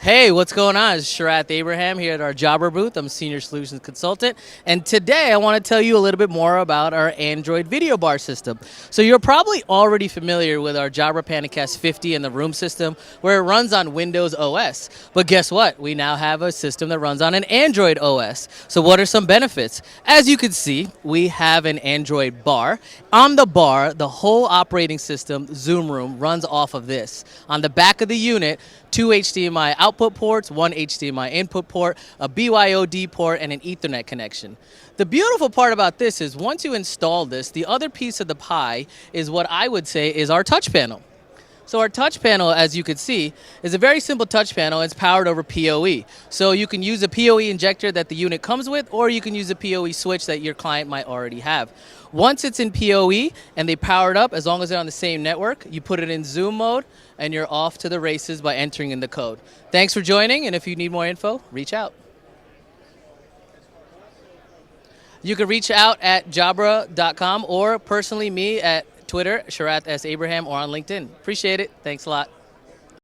Hey, what's going on? It's Sharat Abraham here at our Jabra booth. I'm a Senior Solutions Consultant. And today I want to tell you a little bit more about our Android video bar system. So you're probably already familiar with our Jabra PanaCast 50 and the Room system where it runs on Windows OS. But guess what? We now have a system that runs on an Android OS. So what are some benefits? As you can see, we have an Android bar. On the bar, the whole operating system, Zoom Room, runs off of this. On the back of the unit, 2 HDMI output ports, 1 HDMI input port, a BYOD port, and an Ethernet connection. The beautiful part about this is once you install this, the other piece of the pie is what I would say is our touch panel. So our touch panel, as you can see, is a very simple touch panel. It's powered over PoE. So you can use a PoE injector that the unit comes with, or you can use a PoE switch that your client might already have. Once it's in PoE and they power it up, as long as they're on the same network, you put it in Zoom mode and you're off to the races by entering in the code. Thanks for joining, and if you need more info, reach out. You can reach out at jabra.com or personally me at Twitter, Sharat S. Abraham, or on LinkedIn. Appreciate it. Thanks a lot.